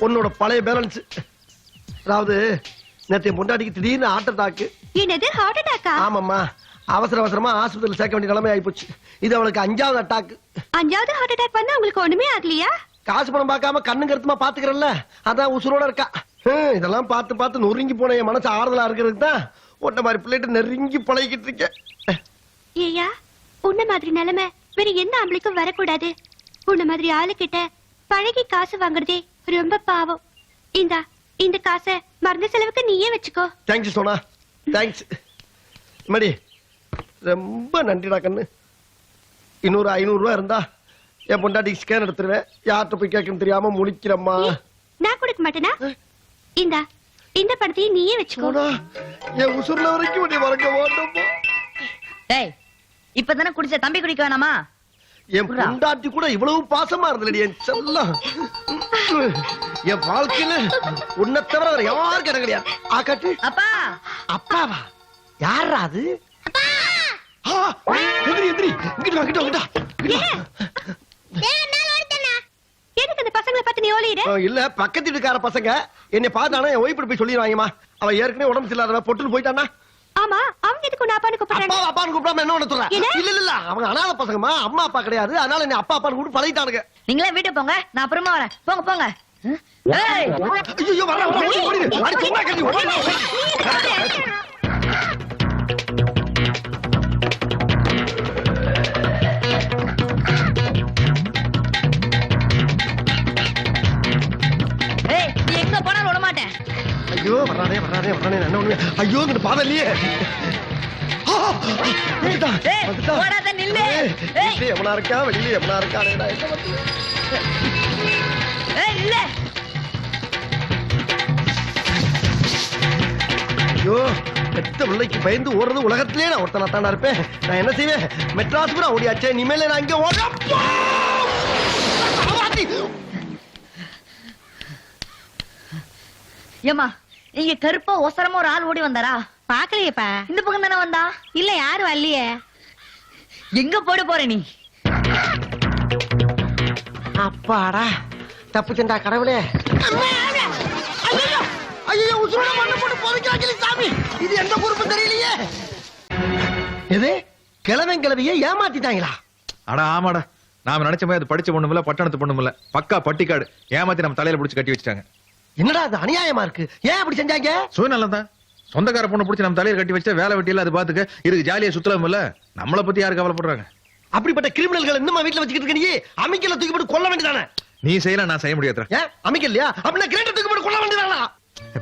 உன்னோட பழைய பேலன்ஸ். அதாவது நேற்று பொண்டாட்டிக்கு திடீர்னு ஹார்ட் அட்டாக். என்னது ஹார்ட் அட்டாக்கா? ஆமாம்மா, அவசர அவசரமா ஆஸ்பத்திரியில் சேர்க்க வேண்டிய நிலைமை ஆயிப்போச்சு. இது அவளுக்கு 5வது அட்டாக். 5வது ஹார்ட் அட்டாக் பண்ணா உங்களுக்கு ஒண்ணுமே ஆகலையா? காசு பணம் பார்க்காம கண்ணு கருத்துமா பாத்துக்கிறல்ல, அதான் உசுரோட இருக்கா. இதெல்லாம் பார்த்து பார்த்து நொறுங்கி போன என் மனசு ஆறுதலா இருக்கிறதுக்கு தான் உன்ன மாதிரி பிள்ளைட்டு நெருங்கி பழகிட்டு இருக்கேன். ஏயா, உன்ன மாதிரி நிலைமை வேற எந்த ஆம்பளைக்கும் வரக்கூடாது. உன்ன மாதிரி ஆளுகிட்ட பழகி காசு வாங்குறதே ரொம்ப பாவம். இந்த காசை மருந்து செலவுக்கு நீயே வச்சுக்கோ. Thanks Sona, thanks. மடி ரொம்ப நன்றிடா கண்ணு. இன்னொரு 500 ரூபாய் இருந்தா என் பொண்டாட்டிக்கு ஸ்கேன் எடுத்துருவேன். யார்கிட்ட போய் கேட்கணும் தெரியாம முழிக்கிறம்மா. நான் கொடுக்க மாட்டேனா? இந்த பணத்தையும் நீயே வச்சுக்கோ. என் உசுர்ல வரைக்கும் நீ வரங்க மாட்டோம். டேய், இப்பதானே குடிச்ச, தம்பி குடிக்க வேணாமா? என் பொண்டாட்டி கூட இவ்வளவு பாசமா இருந்தது என் செல்லம். என் வாழ்க்கையில உன்னை தவிர வேற யாருக்கு இடம் கிடையாது. ஆக்காட்டு. அப்பா. அப்பாவா? யாரா அது? எதிரி எதிரி, இங்கிட்டு வா, இங்கிட்டு வா, இங்கிட்டு வா. எதுக்கு இந்த பசங்களை பார்த்து நீ ஓடிடு? இல்ல, பக்கத்து வீட்டுக்கார பசங்க என்னை பார்த்தானே என் ஒய்ஃப் போய் சொல்லிடுவாங்கம்மா. அவன் ஏற்கனவே உடம்பு சரியில்லாத பொட்டுன்னு போயிட்டானா. ஆமா, அவங்க எதுக்கு உன்னை அப்பான்னு கூப்பிடுறாங்க? அப்பா அப்பான்னு கூப்பிடாம என்ன பண்ண சொல்ற? இல்ல இல்ல, அவங்க அனாதை பசங்கம்மா, அம்மா அப்பா கிடையாது. அதனால என்ன அப்பா அப்பான்னு கூப்பிட்டு பழகிட்டானுங்க. நீங்களே வீட்டுக்கு போங்க, நான் அப்புறமா வரேன். போங்க போங்க. ஏய், ஐயோ வர வர, ஓடிடு. அடி சும்மா கட்டி ஓடிடு. ஏய், நீ எங்க போனாலும் விட மாட்டேன். ஐயோ வரானே வரானே வரானே, என்ன ஒண்ணு. ஐயோ இந்த பாதல்லையே. ஓடாத நில்லு. எவனா இருக்கா வெளியில, எவனா இருக்கா? இல்ல. ஐயோ, பெத்த பிள்ளைக்கு பயந்து ஓடுறது உலகத்திலே நான் ஒருத்தனா தாண்டா இருப்பேன். நான் என்ன செய்வேன்? மெட்ராஸ் கூட ஓடியாச்சே, இனிமேல நான் இங்க ஓட. ஏமா, இங்க கருப்பா ஒசரமா ஒரு ஆள் ஓடி வந்தாரா? பாக்கலையேப்பா. இந்த பக்கம் தானே வந்தா? இல்ல, யாரும் வரலையே. எங்க போட போற நீ? அப்பாடா, தப்புச்சண்டா கடவுளே. ஐயோ, உசுரோட மண்ணை போட்டு புதைக்கிறாங்களே சாமி. இது எந்த பொறுப்பு தெரியலையே. எது கிழவன் கிழவியே ஏமாத்திட்டாங்களா? அடா ஆமாடா, நாம நினைச்ச மாதிரி அது படிச்ச பொண்ணுமில்ல, பட்டணத்து பொண்ணுமில்ல, பக்கா பட்டிக்காடு. ஏமாத்தி நம்ம தலையில புடிச்சு கட்டி வச்சிட்டாங்க. என்னடா அது அநியாயமா இருக்கு. ஏன் அப்படி செஞ்சாங்க? சுயநலம் தான். சொந்தக்கார பொண்ணு புடிச்சு நம்ம தலையில கட்டி வச்சா வேலை வெட்டியில அது பாத்துக்க இதுக்கு ஜாலியா சுத்தலாம் இல்ல. நம்மளை பத்தி யாரு கவலைப்படுறாங்க? அப்படிப்பட்ட கிரிமினல்கள் இன்னும் வீட்டுல வச்சுக்கிட்டு இருக்க நீ அமிக்கல தூக்கி போட்டு கொல்ல வேண்டியதானே? நீ செய்யலாம், நான் செய்ய முடியாதுடா. ஏன் அமிக்கலையா? அப்படின்னா கிரேட்டர் தூக்கி போட்டு கொல்ல வேண்டியதானா?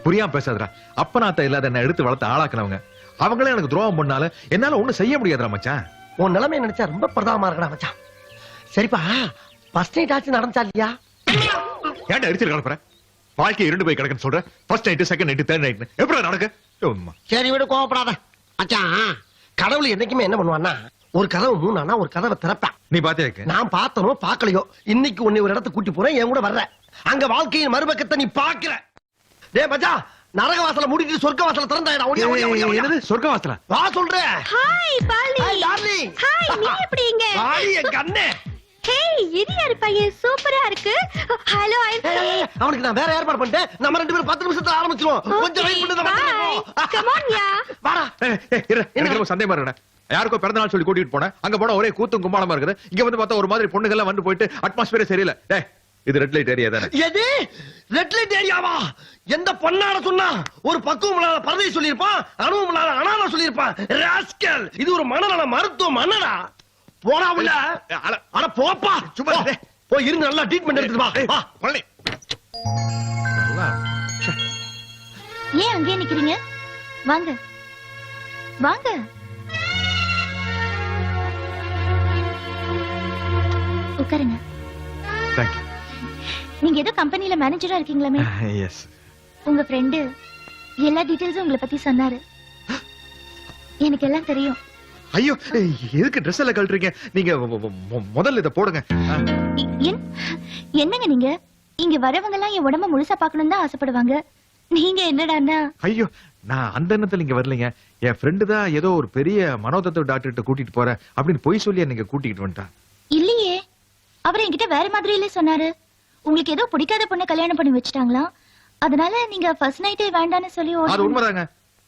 புரியாம பேசாதடா. அப்பனாத்த இல்லாத என்ன எடுத்து வளர்த்து ஆளாக்குனவங்க அவங்களே எனக்கு துரோகம் பண்ணால என்னால ஒண்ணும் செய்ய முடியாதுடா மச்சான். உன் நிலைமை நினைச்சா ரொம்ப பிரதாபமா இருக்கடா மச்சான். சரிப்பா, ஃபர்ஸ்ட் நைட் ஆச்சு நடந்துச்சா இல்லையா? ஏன்டா அடிச்சு கலப்புற? வாழ்க்கை 2 போய் கிடக்குன்னு சொல்ற. First night, second night, third night எப்படி நடக்கு? சரி விடு, கோவப்படாத மச்சான். கடவுள் என்னைக்குமே என்ன பண்ணுவான்னா, ஒரு கதவு மூணானா ஒரு கதவை திறப்பான். நீ பாத்தே? நான் பார்த்தனோ பாக்கலையோ, இன்னைக்கு உன்னை ஒரு இடத்துக்கு கூட்டி போறேன், என் கூட வர்ற. அங்க வாழ்க்கையின் மறுபக்கத்தை நீ பாக்குற. டேய் மச்சான், நரக வாசல மூடிட்டு சொர்க்க வாசல திறந்தாயடா. ஓடியா ஓடியா ஓடியா. என்னது சொர்க்க வாசல? வா சொல்றேன். Hi Pali. Hi darling. Hi, நீ எப்படி இங்க? வாடி என் கண்ணே. ஹேய், இது யாரு பையன்? சூப்பரா இருக்கு. ஹலோ. அவனுக்கு நான் வேற ஏற்பாடு பண்ணிட்டேன். நம்ம 2 பேரும் 10 நிமிஷத்துல ஆரம்பிச்சிரோம். கொஞ்சம் வெயிட் பண்ணு. கம் ஆன் யா. வாடா. எனக்கு சந்தேகமா இருக்குடா. யாருக்கோ பிறந்த நாள் சொல்லி கூட்டிட்டு போனேன். அங்க போனா ஒரே கூத்தும் கும்மாளமா இருக்குது. இங்க வந்து பார்த்தா ஒரு மாதிரி பொண்ணுங்க எல்லாம் வந்து போயிட்டு அட்மாஸ்பியரே சரியில்லை. டேய், இது ரெட் லைட் ஏரியா தானே? எது ரெட் லைட் ஏரியாவா? எந்த பொண்ணாட சொன்னா ஒரு பக்குவம் இல்லாத பரதை சொல்லியிருப்பான், அனுபவம் இல்லாத அனாதை சொல்லியிருப்பான். ராஸ்கல், இது ஒரு மனநல மருத்துவம் அண்ணடா. போடா உள்ள. அட போப்பா, சும்மா போய் இருந்து நல்லா ட்ரீட்மெண்ட் எடுத்துட்டு வா. வா பழனி. ஏன் அங்கே நிக்கிறீங்க? வாங்க வாங்க. உட்காருங்க. Thank you. நீங்க ஏதோ கம்பெனில மேனேஜரா இருக்கீங்களாமே? எஸ். உங்க ஃப்ரெண்டு எல்லா டீடைல்ஸும் உங்களை பத்தி சொன்னாரு. எனக்கு எல்லாம் தெரியும். ஐயோ, எதுக்கு ட்ரெஸ் எல்லாம் கழட்டுறீங்க? நீங்க முதல்ல இத போடுங்க. என்னங்க நீங்க? இங்க வரவங்க எல்லாம் என் உடம்ப முழுசா பார்க்கணும் தான் ஆசைப்படுவாங்க. நீங்க என்னடான்னா? ஐயோ, நான் அந்த எண்ணத்துல இங்க வரலைங்க. என் ஃப்ரெண்டு தான் ஏதோ ஒரு பெரிய மனோதத்துவ டாக்டர்கிட்ட கூட்டிட்டு போறேன் அப்படின்னு பொய் சொல்லி நீங்க கூட்டிட்டு வந்துட்டா. இல்லையே, அவர் என்கிட்ட வேற மாதிரியிலே சொன்னாரு. உங்களுக்கு ஏதோ பிடிக்காத பொண்ணை கல்யாணம் பண்ணி வச்சுட்டாங்களா? அதனால நீங்க ஃபர்ஸ்ட் நைட்டே வேண்டான்னு சொல்லி அது உண்மைதாங்க.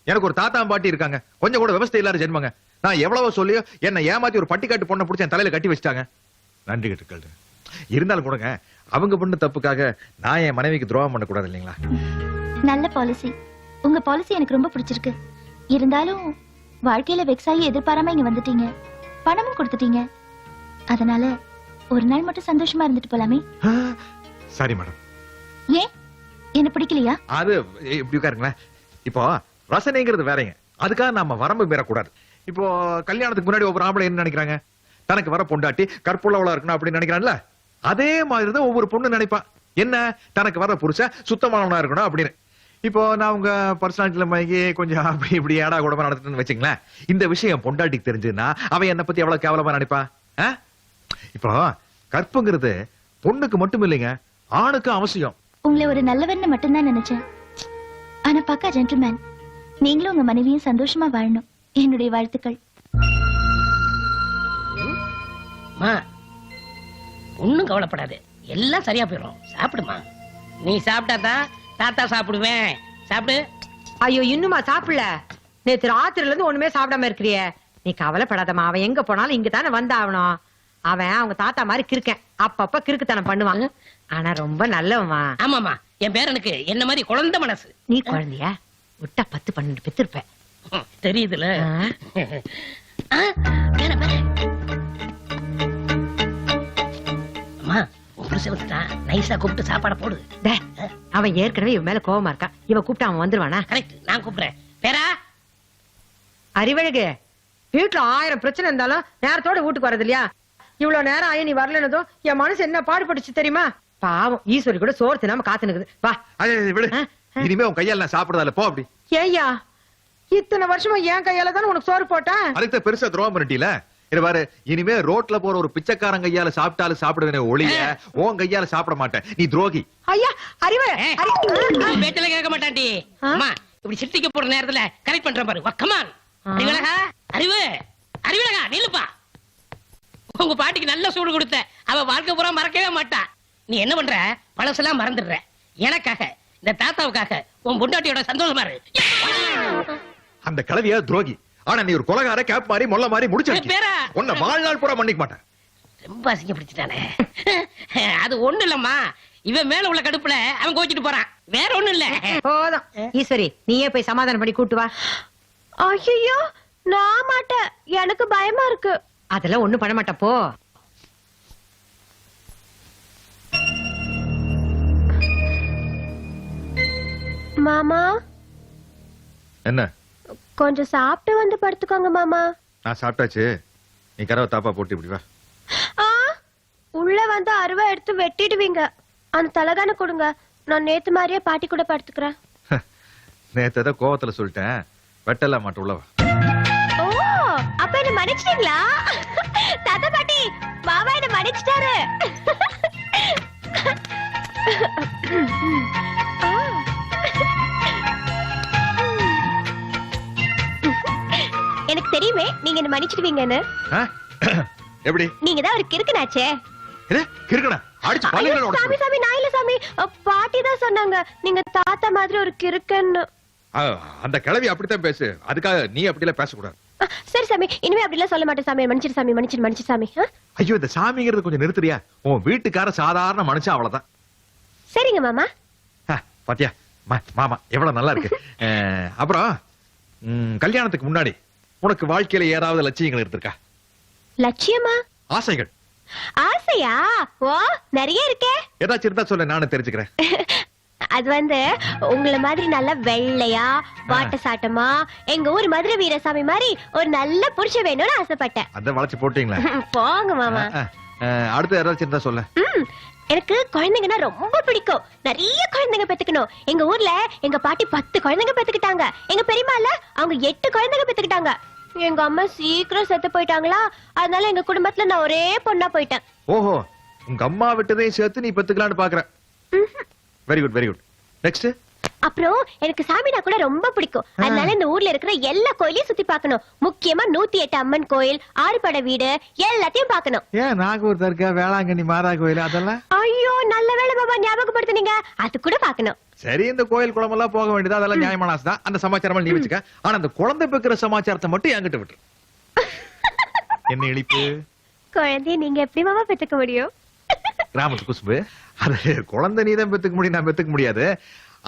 எனக்கு ஒரு தாத்தா பாட்டி இருக்காங்க, கொஞ்சம் கூட விவசாய இல்லாத ஜென்மங்க. நான் எவ்வளவோ சொல்லியோ என்ன ஏமாத்தி ஒரு பட்டிக்காட்டு பொண்ணை பிடிச்சி என் தலையில கட்டி வச்சிட்டாங்க. நன்றி கட்டுக்கள். இருந்தாலும் கூடங்க அவங்க பொண்ணு தப்புக்காக நான் என் மனைவிக்கு துரோகம் பண்ணக்கூடாது இல்லைங்களா? நல்ல பாலிசி. உங்க பாலிசி எனக்கு ரொம்ப பிடிச்சிருக்கு. இருந்தாலும் வாழ்க்கையில வெக்ஸாயி எதிர்பாராம இங்க வந்துட்டீங்க, பணமும் கொடுத்துட்டீங்க. அதனால ஒரு நாள் மட்டும் சந்தோஷமா இருந்துட்டு போலாமே. சரி மேடம். ஏன் என்ன பிடிக்கலையா? அது இப்படி உட்காருங்களேன். இப்போ ரசனைங்கிறது வேறங்க, அதுக்காக நாம வரம்பு மீறக்கூடாது. இப்போ கல்யாணத்துக்கு முன்னாடி ஒவ்வொரு ஆம்பளை என்ன நினைக்கிறாங்க, தனக்கு வர பொண்டாட்டி கற்புள்ளவளா இருக்கணும் அப்படின்னு நினைக்கிறான்ல, அதே மாதிரிதான் ஒவ்வொரு பொண்ணு நினைப்பா. என்ன, தனக்கு வர புருஷன் சுத்தமானவனா இருக்கணும் அப்படின்னு. இப்போ நான் உங்க பர்சனாலிட்டியில மயங்கி கொஞ்சம் அப்படி இப்படி ஏடா கூடமா நடத்துன்னு வச்சுங்களேன், இந்த விஷயம் பொண்டாட்டிக்கு தெரிஞ்சுன்னா அவன் என்ன பத்தி எவ்வளவு கேவலமா நினைப்பா? இப்போ கற்புங்கிறது பொண்ணுக்கு மட்டும் இல்லைங்க, ஆணுக்கும் அவசியம். உங்களை ஒரு நல்லவன்னு மட்டும்தான் நினைச்சேன். ஆனா பக்கா ஜென்டில்மேன். நீங்களும் உங்க மனைவியும் சந்தோஷமா வாழணும். என்னுடைய வாழ்த்துக்கள். ஒண்ணும் கவலைப்படாது, எல்லாம் சரியா போயிடும். சாப்பிடுமா, நீ சாப்பிட்டாதான் தாத்தா சாப்பிடுவேன். சாப்பிடு. ஐயோ இன்னுமா சாப்பிடல? நேத்து ராத்திரில இருந்து ஒண்ணுமே சாப்பிடாம இருக்கிறியே. நீ கவலைப்படாதம்மா, அவன் எங்க போனாலும் இங்க தானே வந்தாகணும். அவன் அவங்க தாத்தா மாதிரி கிறுக்கன், அப்பப்ப கிறுக்குத்தனம் பண்ணுவாங்க. ஆனா ரொம்ப நல்லவமா. ஆமாமா, என் பேரனுக்கு என்ன மாதிரி குழந்தை மனசு. நீ குழந்தையா? விட்டா 10-12 பெத்திருப்ப. தெரியுதுல. அம்மா, நைஸா கூப்பிட்டு சாப்பாட போடு. அவன் ஏற்கனவே இவன் மேல கோவமா இருக்கா, இவன் கூப்பிட்டு அவன் வந்துருவானா? கரெக்ட், நான் கூப்பிடுறேன். பேரா அறிவழகு, வீட்டுல 1000 பிரச்சனை இருந்தாலும் நேரத்தோட வீட்டுக்கு வரது இல்லையா? இவ்வளவு நேரம் ஆயி நீ வரலனதும் என் மனசு என்ன பாடுபட்டுச்சு தெரியுமா? பாவம் ஈஸ்வரி கூட சோறு தின்னாம காத்துனுக்குது. வா விடு, இனிமே உன் கையால நான் சாப்பிடறதால போ. அப்படி ஏய்யா, இத்தனை வருஷமா என் கையால தானே உனக்கு சோறு போட்டேன். அதுக்கு பெருசா துரோகம் பண்ணிட்டீல. பாரு, இனிமே ரோட்ல போற ஒரு பிச்சைக்காரன் கையால சாப்பிட்டாலும் சாப்பிடுவேனே ஒழிய உன் கையால சாப்பிட மாட்டேன். நீ துரோகி. ஐயா அறிவு பேச்சல கேட்க மாட்டான்டி. அம்மா, இப்படி சிட்டிக்கு போற நேரத்துல கரெக்ட் பண்றேன் பாரு. கமான் அறிவழகா, அறிவு அறிவழகா, நீலுப்பா. உங்க பாட்டிக்கு நல்ல சூடு கொடுத்த, அவ வாழ்க்கை பூரா மறக்கவே மாட்டா. நீ என்ன பண்ற, பழசெல்லாம் மறந்துடுற. எனக்காக, இந்த தாத்தாவுக்காக உன் பொண்டாட்டியோட சந்தோஷமா இரு. அந்த கலவியா துரோகி. ஆனா நீ ஒரு கொலகார, கேப் மாதிரி, மொல்ல மாதிரி முடிச்சு பேரா உன்னை வாழ்நாள் பூரா மன்னிக்க மாட்டேன். ரொம்ப அசிங்கப்படுத்திட்டானே. அது ஒண்ணு இல்லம்மா, இவன் மேல உள்ள கடுப்புல அவன் கோச்சிட்டு போறான், வேற ஒண்ணும் இல்ல. போதும் ஈஸ்வரி, நீயே போய் சமாதானம் பண்ணி கூட்டு வா. ஐயோ நான் மாட்டேன், எனக்கு பயமா இருக்கு. அதெல்லாம் ஒண்ணும் பண்ண மாட்டா, போ. மாமா என்ன? கொஞ்சம் சாப்பிட்டு வந்து படுத்துக்கோங்க மாமா. நான் சாப்பிட்டாச்சு, நீ கரவை தாப்பா போட்டு இப்படி வா. ஆ, உள்ள வந்து அருவா எடுத்து வெட்டிடுவீங்க. அந்த தலகான கொடுங்க, நான் நேத்து மாதிரியே பாட்டி கூட படுத்துக்கிறேன். நேத்து கோவத்துல சொல்லிட்டேன், வெட்டலாம் மாட்ட உள்ளவா. ஓ, அப்ப என்ன மன்னிச்சிட்டீங்களா? தாத்தா பாட்டி, மாமா என்ன மன்னிச்சிட்டாரு. எனக்கு தெரியுமே நீங்க என்ன மன்னிச்சிடுவீங்கன்னு. எப்படி? நீங்க தான் ஒரு கிறுக்கனாச்சே. கிறுக்கனா? அடிச்சு பல்லுல உடைச்சு. சாமி சாமி, நான் இல்ல சாமி, பாட்டி தான் சொன்னாங்க நீங்க தாத்தா மாதிரி ஒரு கிறுக்கன்னு. அந்த கிழவி அப்படித்தான் பேசு, அதுக்காக நீ அப்படிலாம் பேசக்கூடாது. சரி சாமி, இனிமே அப்படிலாம் சொல்ல மாட்டேன் சாமி. மன்னிச்சிரு சாமி, மன்னிச்சிரு சாமி. ஐயோ, இந்த சாமிங்கிறது கொஞ்சம் நிறுத்துறியா? உன் வீட்டுக்கார சாதாரண மனுஷன், அவ்வளவுதான். சரிங்க மாமா. பாத்தியா மாமா எவ்வளவு நல்லா இருக்கு. அப்புறம் கல்யாணத்துக்கு முன்னாடி உனக்கு வாழ்க்கையில ஏதாவது லட்சியங்கள் இருந்திருக்கா? லட்சியமா? ஆசைகள். ஆசையா? ஓ, நிறைய இருக்கே. ஏதாச்சும் இருந்தா சொல்ல, நானும் தெரிஞ்சுக்கிறேன். அது வந்து உங்கள மாதிரி நல்ல வெள்ளையா, வாட்ட சாட்டமா, எங்க ஊர் மதுரை வீரசாமி மாதிரி ஒரு நல்ல புருஷன் வேணும்னு ஆசைப்பட்டேன். அத வளைச்சு போட்டீங்களா? போங்க மாமா. அடுத்து ஏதாச்சும் இருந்தா சொல்ல. எனக்கு குழந்தைங்கன்னா ரொம்ப பிடிக்கும். நிறைய குழந்தைங்க பெத்துக்கணும். எங்க ஊர்ல எங்க பாட்டி 10 குழந்தைங்க பெத்துக்கிட்டாங்க. எங்க பெரியம்மால அவங்க 8 குழந்தைங்க பெத்துக்கிட்டாங்க. எங்க அம்மா சீக்கிரம் செத்து போயிட்டாங்களா, அதனால எங்க குடும்பத்துல நான் ஒரே பொண்ணா போயிட்டேன். ஓஹோ, உங்க அம்மா விட்டதையும் சேர்த்து நீ பெத்துக்கலான்னு பாக்குற. Very good, very good. Next. அப்புறம் எனக்கு சாமினா கூட ரொம்ப பிடிக்கும். அதனால இந்த ஊர்ல இருக்கிற எல்லா கோயிலையும் சுத்தி பார்க்கணும். முக்கியமா 108 அம்மன் கோயில், ஆறுபடை வீடு எல்லாத்தையும் பார்க்கணும். ஏன் நாகூர் தர்கா, வேளாங்கண்ணி மாதா கோயில் அதெல்லாம்? ஐயோ நல்ல வேளை பாபா ஞாபகப்படுத்துனீங்க. அது கூட பார்க்கணும். சரி, இந்த கோயில் குளம் எல்லாம் போக வேண்டியது அதெல்லாம் நியாயமான ஆசை தான். அந்த சமாச்சாரம் நீ வச்சுக்க. ஆனா அந்த குழந்தை பெக்கிற சமாச்சாரத்தை மட்டும் என்கிட்ட விட்டு. என்ன இழிப்பு? குழந்தைய நீங்க எப்படி மாமா பெற்றுக்க முடியும்? கிராமத்து குசும்பு. அது குழந்தை நீதான் பெத்துக்க முடியும், நான் பெத்துக்க முடியாது.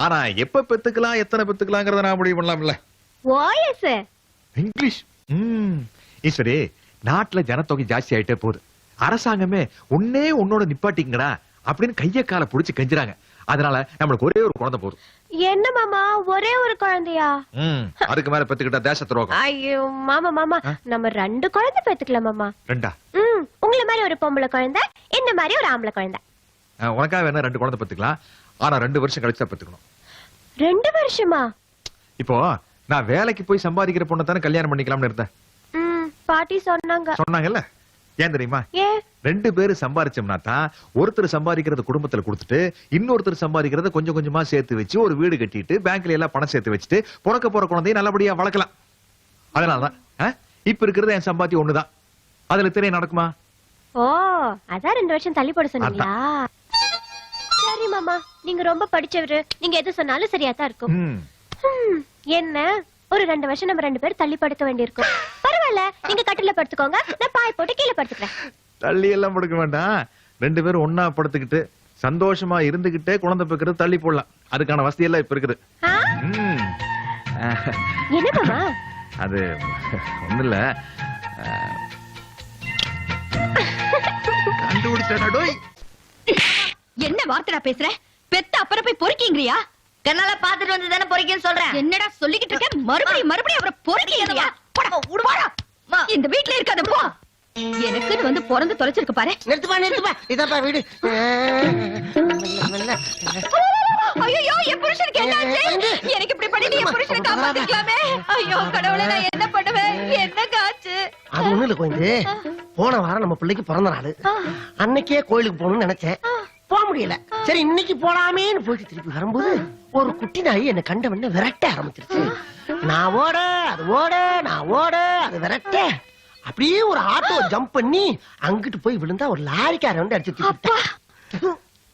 ஆனா எப்ப பெத்துக்கலாம், எத்தனை பெத்துக்கலாங்கிறத நான் முடிவு பண்ணலாம்ல. OS English. ஈஸ்வரி, நாட்டுல ஜனத்தொகை ஜாஸ்தி ஆயிட்டே போகுது. அரசாங்கமே உன்னே உன்னோட நிப்பாட்டிங்கடா அப்படின்னு கைய கால புடிச்சு கெஞ்சுறாங்க. அதனால நம்மளுக்கு ஒரே ஒரு குழந்தை போதும். என்ன மாமா ஒரே ஒரு குழந்தையா? அதுக்கு மேல பெத்துக்கிட்டா தேச துரோகம். ஐயோ மாமா மாமா நம்ம 2 குழந்தை பெத்துக்கலாம் மாமா. 2? உங்களை மாதிரி ஒரு பொம்பளை குழந்தை, இந்த மாதிரி ஒரு ஆம்பளை குழந்தை. உனக்காக வேணா 2 குழந்தை பெத்துக்கலாம். ஆனா 2 வருஷம் கழிச்சு தான் பெத்துக்கணும். 2 வருஷமா? இப்போ நான் வேலைக்கு போய் சம்பாதிக்கிற பொண்ணை தானே கல்யாணம் பண்ணிக்கலாம்னு இருந்தேன். பாட்டி சொன்னாங்கல்ல. ஏன் தெரியுமா? ஏன்? 2 பேரு சம்பாதிச்சோம்னா தான் ஒருத்தர் சம்பாதிக்கிறத குடும்பத்துல கொடுத்துட்டு இன்னொருத்தர் சம்பாதிக்கிறத கொஞ்சம் கொஞ்சமா சேர்த்து வச்சு ஒரு வீடு கட்டிட்டு பேங்க்ல எல்லாம் பணம் சேர்த்து வச்சுட்டு பிறக்க போற குழந்தைய நல்லபடியா வளர்க்கலாம். அதனாலதான் இப்ப இருக்கிறது என் சம்பாத்தியம் ஒண்ணுதான். அதுல தெரிய நடக்குமா? ஓ அதான் 2 வருஷம் தள்ளி போட சொன்னீங்களா? சரி மாமா, நீங்க ரொம்ப படிச்சவரு, நீங்க எது சொன்னாலும் சரியா தான் இருக்கும். என்ன ஒரு 2 வருஷம் நம்ம 2 பேரும் தள்ளி படுக்க வேண்டியிருக்கும். பரவாயில்ல, நீங்க கட்டில படுத்துக்கோங்க, நான் பாய் போட்டு கீழே படுத்துக்கிறேன். தள்ளி எல்லாம் படுக்க வேண்டாம். 2 பேரும் ஒன்னா படுத்துக்கிட்டு சந்தோஷமா இருந்துகிட்டே குழந்தை பெக்கிறது தள்ளி போடலாம். அதுக்கான வசதி எல்லாம் இப்ப இருக்குது. என்ன மாமா? அது ஒண்ணு இல்ல, கண்டுபிடிச்சோய். என்ன வார்த்தைடா பேசுற? பெத்த அப்புறம் போய் பொறுக்கீங்கறியா? கண்ணால பாத்துட்டு வந்து தானே பொறிக்கேன்னு சொல்றேன். என்னடா சொல்லிக்கிட்டு இருக்க? மறுபடியும் அவரை பொறுக்கீங்கறியா? போடா. இந்த வீட்ல இருக்காத போ. எனக்குன்னு வந்து பிறந்து தொலைச்சிருக்கு பாரு. நிறுத்துப்பா இதப்பா வீடு. ஐயோ என் புருஷனுக்கு என்னாச்சு? எனக்கு இப்படி பண்ணி என் புருஷனை காப்பாத்திக்கலாமே. ஐயோ கடவுளே, நான் என்ன பண்ணுவேன்? என்ன காச்சு? அது ஒண்ணு இல்ல கோயிந்து. போன வாரம் நம்ம பிள்ளைக்கு பிறந்த நாள். அன்னைக்கே கோயிலுக்கு போகணும்னு நினைச்சேன், போக முடியல. சரி இன்னைக்கு போலாமேன்னு போயிட்டு திருப்பி வரும்போது ஒரு குட்டி நாய் என்ன கண்டவன விரட்ட ஆரம்பிச்சிருச்சு. நான் ஓட அது விரட்ட, அப்படியே ஒரு ஆட்டோ ஜம்ப் பண்ணி அங்கிட்டு போய் விழுந்தா ஒரு லாரிக்காரன் வந்து அடிச்சு தூக்கிட்டான்.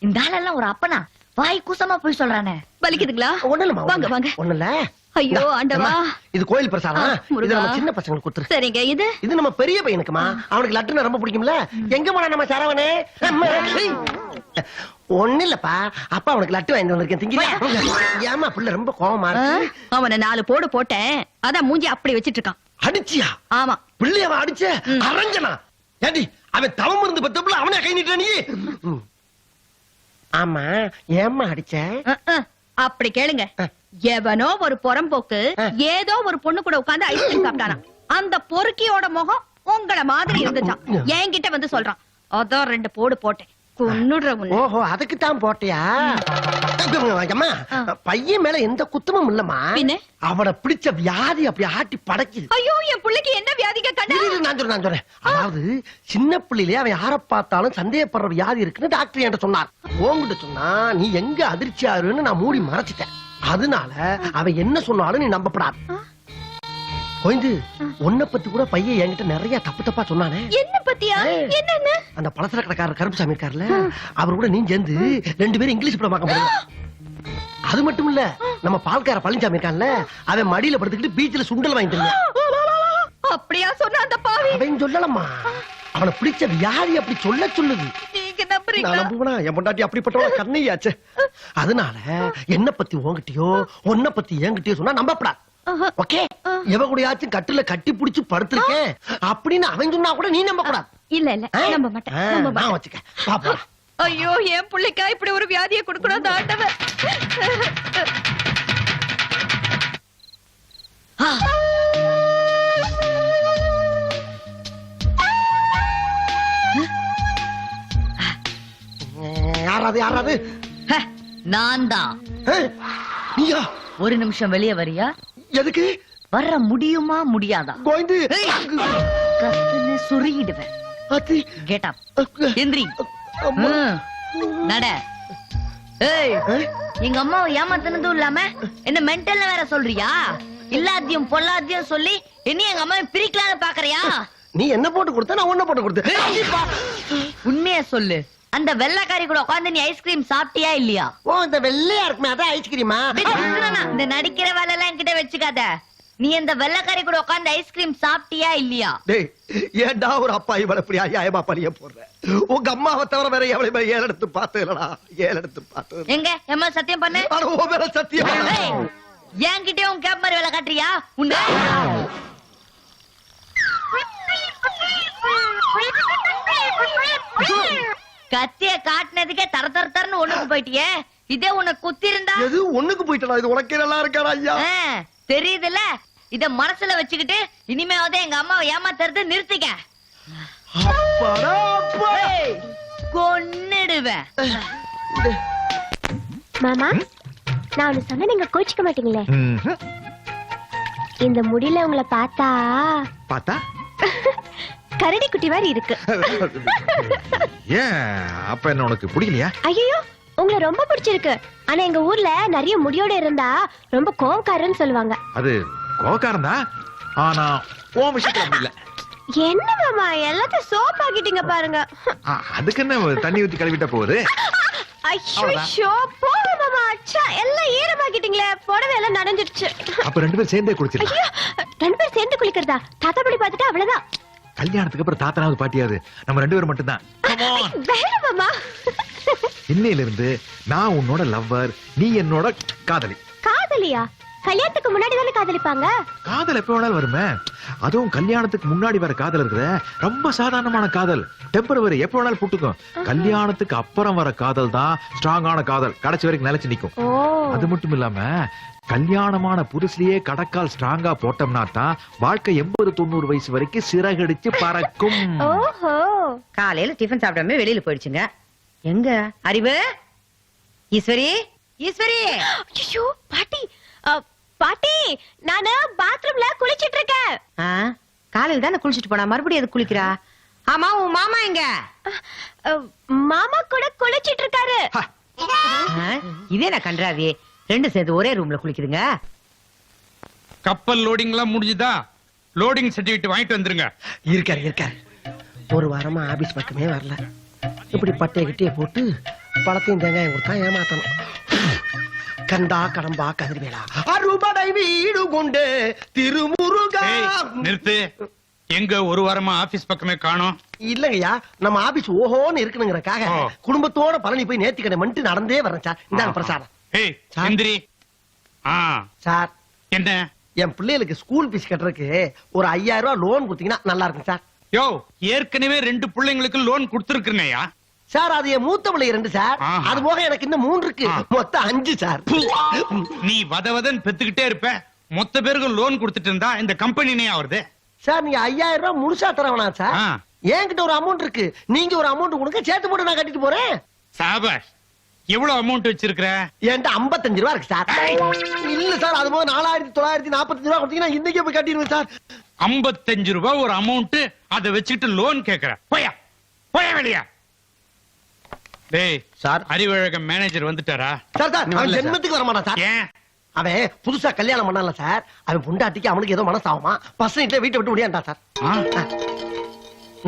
இந்த ஆளெல்லாம் ஒரு அப்பனா வாய் கூசமா போய் சொல்றானே. வலிக்குதுங்களா? ஒண்ணு இல்லம்மா, வாங்க. ஒண்ணு இல்ல. ஐயோ ஆண்டவா, இது கோயில் பிரசாதம். முருகா. இது நம்ம சின்ன பசங்களுக்கு கொடுத்துரு. சரிங்க. இது நம்ம பெரிய பையனுக்குமா, அவனுக்கு லட்டுனா ரொம்ப பிடிக்கும்ல. எங்க போனா நம்ம சரவணே? ஒண்ணு இல்லப்பா, அப்பா அவனுக்கு லட்டு வாங்கி வந்திருக்கேன், திங்க. ஏமா பிள்ளை ரொம்ப கோவமா இருக்கு? அவனை 4 போடு போட்டேன், அதான் மூஞ்சி அப்படி வச்சிட்டு இருக்கான். அடிச்சியா? ஆமா. பிள்ளை அவன் அடிச்ச அரஞ்சனா? ஏடி அவன் தவம் இருந்து பெத்த பிள்ளை அவனே கை நீட்ட நீ? ஆமா, ஏம்மா அடிச்ச? அப்படி கேளுங்க. எவனோ ஒரு புறம்போக்கு ஏதோ ஒரு பொண்ணு கூட உட்கார்ந்து ஐஸ்கிரீம் சாப்பிட்டானா. அந்த பொறுக்கியோட முகம் உங்கள மாதிரி இருந்துச்சான். என்கிட்ட வந்து சொல்றான், அதான் 2 போடு போட்டேன். ஓஹோ, அதுக்கு தான் போட்டியா? அம்மா, பையன் மேல எந்த குத்தமும் இல்லம்மா. அவனை பிடிச்ச வியாதி அப்படி ஆட்டி படைக்குது. ஐயோ, என் பிள்ளைக்கு என்ன வியாதிங்க கண்ணா? நான் சொல்றேன். அதாவது சின்ன பிள்ளையிலே அவன் யார பார்த்தாலும் சந்தேகப்படுற வியாதி இருக்குன்னு டாக்டர் என்கிட்ட சொன்னார். உன்கிட்ட சொன்னா நீ எங்க அதிர்ச்சியாருன்னு நான் மூடி மறைச்சிட்டேன். அதனால அவன் என்ன சொன்னாலும் நீ நம்பப்படாது. கோயிந்து, உன்னை பத்தி கூட பையன் என்கிட்ட நிறைய தப்பா சொன்னானே. என்ன பத்தியா? என்னன்னு? அந்த பலசர கடைக்காரர் கருப்புசாமி இருக்காருல்ல, அவர் கூட நீ சேர்ந்து 2 பேரும் இங்கிலீஷ் படம் பார்க்க போறீங்க. அது மட்டும் இல்ல, நம்ம பால்கார பழனிசாமி இருக்கான்ல, அவன் மடியில படுத்துக்கிட்டு பீச்ல சுண்டல் வாங்கிட்டு. அப்படியா சொன்ன அந்த பாவி? அவன் சொல்லலம்மா, அவனை பிடிச்ச வியாதி அப்படி சொல்லுது. நீங்க நம்புறீங்களா? நான் நம்புவனா? என் பொண்டாட்டி அப்படிப்பட்டவள கண்ணையாச்சு. அதனால என்ன பத்தி உன்கிட்டயோ உன்னை பத்தி என்கிட்டயோ சொன்னா நம்பப்படாது. ஓகே, எவ கூடயாச்சும் கட்டுல கட்டி புடிச்சு படுத்திருக்கேன் அப்படின்னு அவன் சொன்னா கூட நீ நம்ப கூடாது. இல்ல நம்ப மாட்டேன். நான் வச்சுக்க பாப்பா. ஐயோ, என் பிள்ளைக்கா இப்படி ஒரு வியாதியை கொடுக்கணும் அந்த ஆண்டவன். யாராவது? நான் தான். நீயா? ஒரு நிமிஷம் வெளியே வரியா? எதுக்கு? வர முடியுமா முடியாதா? கோயிந்து கத்துன்னு சுருகிடுவேன். Get up. எந்திரி. நட. ஏய், எங்க அம்மாவை ஏமாத்தினதும் இல்லாம என்ன மென்டல்ல வேற சொல்றியா? இல்லாத்தியும் பொல்லாத்தியும் சொல்லி என்ன எங்க அம்மாவை பிரிக்கலாம்னு பாக்குறியா? நீ என்ன போட்டு கொடுத்த, நான் உன்ன போட்டு கொடுத்தேன். உண்மையா சொல்லு, அந்த வெள்ளைக்காரி கூட உட்கார்ந்து நீ ஐஸ்கிரீம் சாப்பிட்டியா இல்லையா? ஓ, இந்த வெள்ளையா இருக்குமே அதான் ஐஸ்கிரீமா? இந்த நடிக்கிற வேலை எல்லாம் என்கிட்ட வச்சுக்காத. நீ அந்த வெள்ளைக்காரி கூட உட்கார்ந்து ஐஸ்கிரீம் சாப்பிட்டியா இல்லையா? டேய், ஏன்டா ஒரு அப்பா இவள இப்படி அநியாயமா பழிய போடுற? உங்க அம்மாவை தவிர வேற எவளையுமே ஏழெடுத்து பார்த்தது இல்லடா, ஏழெடுத்து பார்த்தது. எங்க எம்மா சத்தியம் பண்ணு. ஆனா உன் மேல சத்தியம். ஏய், என்கிட்டயே உன் கேப் மாதிரி வேலை காட்டுறியா? உன்ன கத்திய காட்டினதுக்கே தர தர தரன்னு ஒண்ணுக்கு போயிட்டியே. இதே உனக்கு குத்தி இருந்தா எது ஒண்ணுக்கு போயிட்டா? இது உனக்கே நல்லா இருக்காடா ஐயா. தெரியுதுல, இத மனசுல வச்சுக்கிட்டு இனிமேவாவது எங்க அம்மாவை ஏமாத்துறது நிறுத்திக்க. அப்பாடா, அப்பா. கொன்னுடுவேன். மாமா, நான் ஒண்ணு சொன்ன நீங்க கோச்சிக்க மாட்டீங்களே? ம்ஹும். இந்த முடியல உங்களை பார்த்தா பார்த்தா கரடி குட்டி மாதிரி இருக்கு. ஏன் அப்ப என்ன உனக்கு பிடிக்கலையா? ஐயோ, உங்களை ரொம்ப பிடிச்சிருக்கு. ஆனா எங்க ஊர்ல நிறைய முடியோட இருந்தா ரொம்ப கோவக்காரன்னு சொல்லுவாங்க. அது கோக்காரம் தான், ஆனா உன் விஷயத்துல அப்படி இல்ல. என்ன மாமா எல்லாத்தையும் சோப் ஆக்கிட்டீங்க பாருங்க. அதுக்கு என்ன தண்ணி ஊத்தி கழுவிட்டா போகுது. ஐயோ, போங்க மாமா. அச்சா, எல்லாம் ஈரமாக்கிட்டீங்களே. புடவை எல்லாம் நனைஞ்சிருச்சு. அப்ப ரெண்டு பேரும் சேர்ந்தே குளிச்சிடலாம். ஐயோ, ரெண்டு பேரும் சேர்ந்து குளிக்கிறதா? தாத்தா படி பார்த்துட்டு அவ்வளவுதான். கல்யாணத்துக்கு அப்புறம் தாத்தனாவது பாட்டியாவது நம்ம ரெண்டு பேரும் மட்டும்தான். வேணாம் மாமா. இன்னையில இருந்து நான் உன்னோட லவ்வர், நீ என்னோட காதலி. காதலியா? கல்யாணத்துக்கு முன்னாடி தானே காதலிப்பாங்க. காதல் எப்ப வேணாலும் வருமே. அதுவும் கல்யாணத்துக்கு முன்னாடி வர காதல் இருக்கிற ரொம்ப சாதாரணமான காதல், டெம்பரவரி, எப்ப வேணாலும் புட்டுக்கும். கல்யாணத்துக்கு அப்புறம் வர காதல் தான் ஸ்ட்ராங்கான காதல், கடைசி வரைக்கும் நிலைச்சு நிக்கும். ஓ, அது மட்டும் இல்லாம கல்யாணமான புதுசுலயே கடக்கால் ஸ்ட்ராங்கா போட்டோம்னா தான் வாழ்க்கை 80-90 வயசு வரைக்கும் சிறகடிச்சு பறக்கும். ஓஹோ. காலையில டிஃபன் சாப்பிடாம வெளியில போயிடுச்சுங்க. எங்க அறிவு? ஈஸ்வரி, ஈஸ்வரி. ஐயோ, பாட்டி. பாட்டி, நானு பாத்ரூம்ல குளிச்சிட்டு இருக்கேன். காலையில தானே குளிச்சிட்டு போனா, மறுபடியும் எது குளிக்கிறா? ஆமா, உன் மாமா எங்க? மாமா கூட குளிச்சிட்டு இருக்காரு. இதே நான் கன்றாவி ரெண்டு சேர்ந்து ஒரே ரூம்ல குளிக்குதுங்க. கப்பல் லோடிங் எல்லாம் முடிஞ்சுதா? லோடிங் சர்டிபிகேட் வாங்கிட்டு வந்துருங்க. இருக்காரு. ஒரு வாரமா ஆபீஸ் பக்கமே வரல. இப்படி பட்டைய கிட்டிய போட்டு பழத்தையும் தேங்காயும் கொடுத்தா ஏமாத்தணும். கண்டா கடம்பா கதிர்வேலா அறுபடை வீடு கொண்டு திருமுருகா. நிறுத்து. எங்க ஒரு வாரமா ஆபீஸ் பக்கமே காணோம்? இல்லங்கய்யா, நம்ம ஆபீஸ் ஓஹோன்னு இருக்கணுங்கிறக்காக குடும்பத்தோட பழனி போய் நேர்த்திக்கடை மட்டும் நடந்தே வரேன் சார். இந்தாங்க பிரசாதம். ஏய் எந்திரி. சார், என்ன? என் பிள்ளைகளுக்கு ஸ்கூல் ஃபீஸ் கட்டுறதுக்கு ஒரு 5000 ரூபாய் லோன் கொடுத்தீங்கன்னா நல்லா இருக்கும் சார். யோ, ஏற்கனவே 2 பிள்ளைங்களுக்கு லோன் கொடுத்துருக்கேயா? சார், அது என் மூத்த பிள்ளை 2 சார். அது போக எனக்கு இன்னும் 3 இருக்கு. மொத்தம் 5 சார். நீ வதவதன் பெத்துக்கிட்டே இருப்ப. மொத்த பேருக்கு லோன் கொடுத்துட்டு இருந்தா இந்த கம்பெனினே ஆவறது. சார், நீங்க 5000 ரூபாய் முழுசா தர வேணாம் சார். என்கிட்ட ஒரு அமௌண்ட் இருக்கு, நீங்க ஒரு அமௌண்ட் கொடுங்க, சேர்த்து போட்டு நான் கட்டிட்டு போறேன். சாபாஷ். எவ்வளவு அமௌண்ட் வச்சிருக்கிற? என்கிட்ட 55 ரூபாய் இருக்கு சார். இல்ல சார், அது போக 4945 ரூபாய் கொடுத்தீங்கன்னா இன்னைக்கே போய் கட்டிடுவேன் சார். 55 ரூபாய் ஒரு அமௌண்ட், அதை வச்சுக்கிட்டு லோன் கேக்குற? போயா போயா வெளியா. டேய் சார், அறிவழகம் மேனேஜர் வந்துட்டாரா? சார் அவன் ஜென்மத்துக்கு வர மாட்டான் சார். ஏன்? அவன் புதுசா கல்யாணம் பண்ணல சார். அவன் பொண்டாட்டிக்கு அவனுக்கு ஏதோ மனசாகுமா, பசங்க வீட்டை விட்டு முடியாண்டா சார்.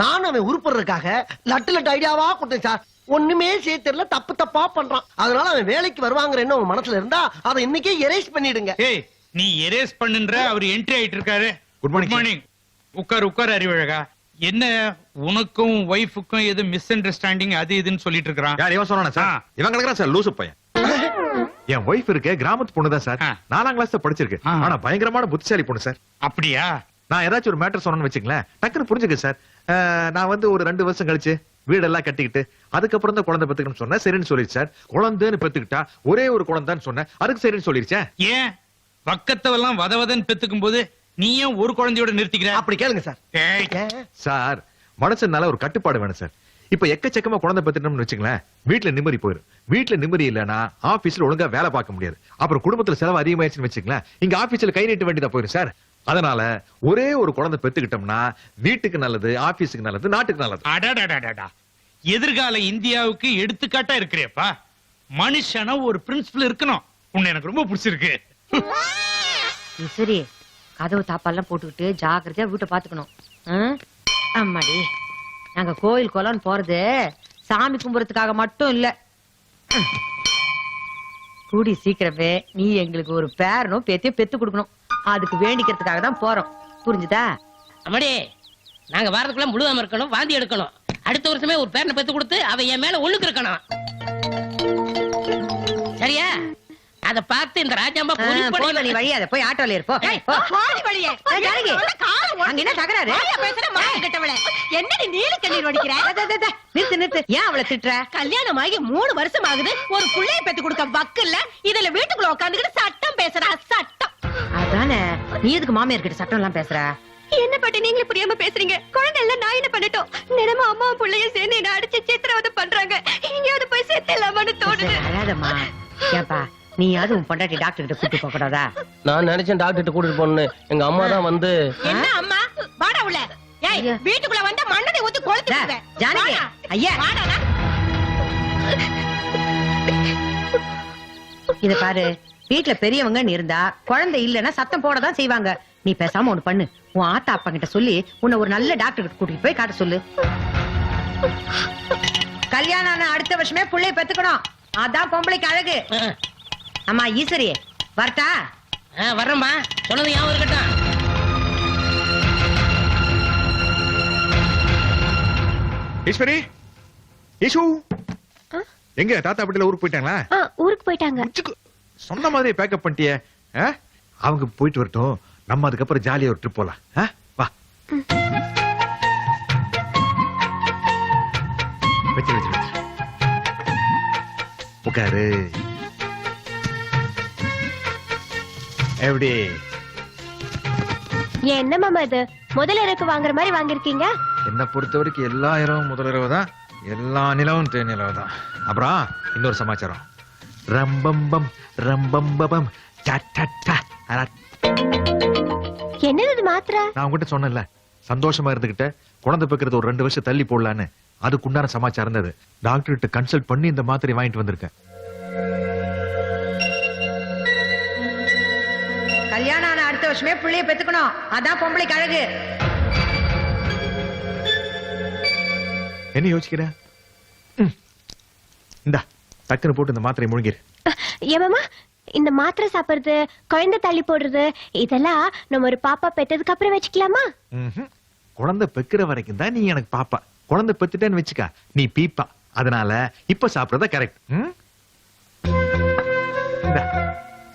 நானும் அவன் உருப்படுறதுக்காக லட்டு ஐடியாவா கொடுத்தேன் சார். ஒண்ணுமே தெரியல, தப்பு தப்பா பண்றான். அதனால அவன் வேலைக்கு வருவாங்கிற என்ன உங்க மனசுல இருந்தா அதை இன்னைக்கே எரேஸ் பண்ணிடுங்க. ஏய், நீ எரேஸ் பண்ணுன்ற அவர் என்ட்ரி ஆயிட்டு இருக்காரு. Good morning. உட்கார் அறிவழகா. என்ன உனக்கும் ஒய்ஃபுக்கும் எது மிஸ் அண்டர்ஸ்டாண்டிங் அது இதுன்னு சொல்லிட்டு இருக்கான்? யார் இவன் சொன்னானே சார்? இவன் கிடக்குறான் சார், லூசு பையன். என் ஒய்ஃப் இருக்கு, கிராமத்து பொண்ணுதான் சார். 4ஆம் கிளாஸ் தான் படிச்சிருக்கு. ஆனா பயங்கரமான புத்திசாலி பொண்ணு சார். அப்படியா? நான் ஏதாச்சும் ஒரு மேட்டர் சொன்னேன்னு வச்சுங்களேன், டக்குன்னு புரிஞ்சுக்க சார். நான் வந்து ஒரு 2 வருஷம் கழிச்சு வீடெல்லாம் கட்டிக்கிட்டு அதுக்கப்புறம் தான் குழந்தை பெத்துக்கணும்னு சொன்னேன். சரின்னு சொல்லிடுச்சு சார். குழந்தைன்னு பெத்துக்கிட்டா ஒரே ஒரு குழந்தைன்னு சொன்னேன், அதுக்கு சரின்னு சொல்லிருச்சேன். ஏன் பக்கத்தவெல்லாம் வதவதன் பெத்துக்கும் போது நீ ஏன் ஒரு குழந்தையோட நிறுத்திக்கிற? அப்படி கேளுங்க சார். சார், மனுஷனால ஒரு கட்டுப்பாடு வேணும் சார். இப்ப எக்கச்சக்கமா குழந்தை பெத்துட்டோம்னு வச்சுங்களேன், வீட்டுல நிம்மதி போயிடும். வீட்டுல நிம்மதி இல்லைன்னா ஆபீஸ்ல ஒழுங்கா வேலை பார்க்க முடியாது. அப்புறம் குடும்பத்துல செலவு அதிகமாயிருச்சுன்னு வச்சுங்களேன், இங்க ஆபீஸ்ல கை நீட்ட வேண்டியதா போயிடும் சார். அதனால ஒரே ஒரு குழந்தை பெத்துக்கிட்டோம்னா வீட்டுக்கு நல்லது, ஆபீஸுக்கு நல்லது, நாட்டுக்கு நல்லது. அடடடடடா, எதிர்கால இந்தியாவுக்கு எடுத்துக்காட்டா இருக்கிறேப்பா. மனுஷனா ஒரு பிரின்சிபல் இருக்கணும். உன்னை எனக்கு ரொம்ப பிடிச்சிருக்கு. சரி, கதவு தாப்பாலாம் போட்டுக்கிட்டு ஜாக்கிரதையா வீட்டை பாத்துக்கணும். அம்மாடி, நாங்க கோயில் குளம்னு போறது சாமி கும்புறதுக்காக மட்டும் இல்ல. கூடி சீக்கிரமே நீ எங்களுக்கு ஒரு பேரனும் பேத்தியும் பெத்து கொடுக்கணும். அதுக்கு வேண்டிக்கிறதுக்காக தான் போறோம். புரிஞ்சுதா? அம்மாடி, நாங்க வாரத்துக்குள்ள முழுகாம இருக்கணும், வாந்தி எடுக்கணும். அடுத்த வருஷமே ஒரு பேரனை பெத்து கொடுத்து அவ என் மேல ஒண்ணுக்கு இருக்கணும். சரியா? அத பார்த்து இந்த ராஜாம்பா போதும், நீ வழியாத போய் ஆட்டோல இருப்போ. அங்க என்ன தகராறு? என்னடி நீல கண்ணீர் வடிக்கிற? நிறுத்து நிறுத்து, ஏன் அவளை திட்டுற? கல்யாணம் ஆகி 3 வருஷம் ஆகுது, ஒரு புள்ளைய பெத்து கொடுக்க வக்கு இல்ல. இதுல வீட்டுக்குள்ள உட்காந்துக்கிட்டு சட்டம் பேசுறா, சட்டம். அதானே, நீ எதுக்கு மாமியார் கிட்ட சட்டம் எல்லாம் பேசுற? என்ன பாட்டி நீங்களே புரியாம பேசுறீங்க? குழந்தை எல்லாம் நான் என்ன பண்ணட்டும்? தினமும் அம்மாவும் பிள்ளையும் சேர்ந்து என்ன அடிச்சு சித்திரவதை பண்றாங்க. எங்கேயாவது போய் சேர்த்தலாமான்னு தோணுது. அழாதம்மா. ஏப்பா, நீயாவது உன் பொண்டாட்டி டாக்டர் கிட்ட கூட்டு போக கூடாதா? நான் நினைச்சேன் டாக்டர் கூட்டிட்டு போகணும்னு. எங்க அம்மா தான் வந்து என்ன அம்மா? வாடா உள்ள. ஏய், வீட்டுக்குள்ள வந்தா மண்ணதை ஊத்தி கொளுத்துங்க. ஜானகி, ஐயா வாடாடா. இத பாரு, வீட்டுல பெரியவங்க நீ இருந்தா குழந்தை இல்லன்னா சத்தம் போடதான் செய்வாங்க. நீ பேசாம ஒண்ணு பண்ணு, உன் ஆத்தா அப்பா கிட்ட சொல்லி உன்னை ஒரு நல்ல டாக்டர் கிட்ட கூட்டிட்டு போய் காட்ட சொல்லு. கல்யாணம் ஆன அடுத்த வருஷமே புள்ளைய பெத்துக்கணும். அதான் பொம்பளைக்கு அழகு. அம்மா ஈஸ்வரி, வரட்டா? வர்றேம்மா, சொன்னது ஞாபகம் இருக்கட்டும். ஈஸ்வரி, ஈசு, எங்க தாத்தா பாட்டில ஊருக்கு போயிட்டாங்களா? ஊருக்கு போயிட்டாங்க. சொன்ன மாதிரி பேக்கப் பண்ணிட்டியே. அவங்க போயிட்டு வரட்டும், நம்ம அதுக்கப்புறம் ஜாலியா ஒரு ட்ரிப் போலாம். வா, வச்சு வச்சு வச்சு உட்காரு. எப்படி? என்ன மாமா இது முதல் இறக்கு வாங்குற மாதிரி வாங்கிருக்கீங்க? என்ன பொறுத்த வரைக்கும் எல்லா இரவும் முதலிரவு தான், எல்லா நிலவும் தேனிலவு தான். அப்புறம் இன்னொரு சமாச்சாரம். ரம்பம்பம் ரம்பம்பபம் சட்டட்ட. என்னது இது மாத்திரை? நான் உங்ககிட்ட சொன்னேன்ல, சந்தோஷமா இருந்துகிட்ட குழந்தை பெக்கிறது ஒரு 2 வருஷம் தள்ளி போடலான்னு. அதுக்குண்டான சமாச்சாரம் இருந்தது. டாக்டர் கிட்ட கன்சல்ட் பண்ணி இந்த மாத்திரை வாங்கிட்டு வந்திருக்கேன். கல்யாணம் ஆன அடுத்த வருஷமே புள்ளைய பெத்துக்கணும். அதான் பொம்பளைக்கு அழகு. என்ன யோசிக்கிற? இந்தா, டக்குன்னு போட்டு இந்த மாத்திரை முழுங்கிரு. ஏமாமா, இந்த மாத்திரை சாப்பிடுறது, குழந்தை தள்ளி போடுறது, இதெல்லாம் நம்ம ஒரு பாப்பா பெற்றதுக்கு அப்புறம் வச்சுக்கலாமா? குழந்தை பெக்கிற வரைக்கும் தான் நீ எனக்கு பாப்பா. குழந்தை பெத்துட்டேன்னு வச்சுக்க, நீ பீப்பா. அதனால இப்ப சாப்பிடுறத கரெக்ட்.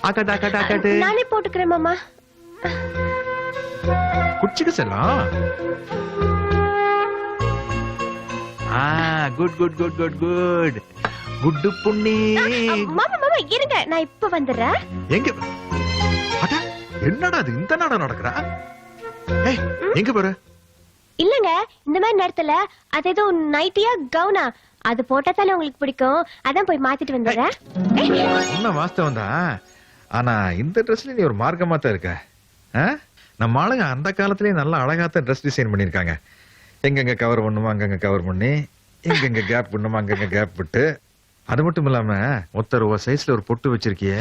ஆக்காட்டு ஆக்காட்டு ஆக்காட்டு. நானே போட்டுக்கிறேன் மாமா. குடிச்சுக்க செல்லம். Good good good good good good புண்ணி. மாமா மாமா இருங்க, நான் இப்ப வந்துடுறேன். எங்க? அட, என்னடா இது இந்த நாடா நடக்குறா? ஏய், எங்க போற? இல்லங்க, இந்த மாதிரி நேரத்துல அது ஏதோ நைட்டியா கவுனா, அது போட்டா தானே உங்களுக்கு பிடிக்கும். அதான் போய் மாத்திட்டு வந்துடுறேன். என்ன வாஸ்தவம் தான். ஆனா இந்த ட்ரெஸ்ல நீ ஒரு மார்க்கமா தான் இருக்க. நம்ம ஆளுங்க அந்த காலத்திலேயே நல்லா அழகாத்தான் ட்ரெஸ் டிசைன் பண்ணிருக்காங்க. எங்கெங்க கவர் பண்ணுமோ அங்கங்க கவர் பண்ணி, எங்கெங்க கேப் பண்ணுமோ அங்கங்க கேப் விட்டு, அது மட்டும் இல்லாம ஒருத்தர் சைஸ்ல ஒரு பொட்டு வச்சிருக்கியே.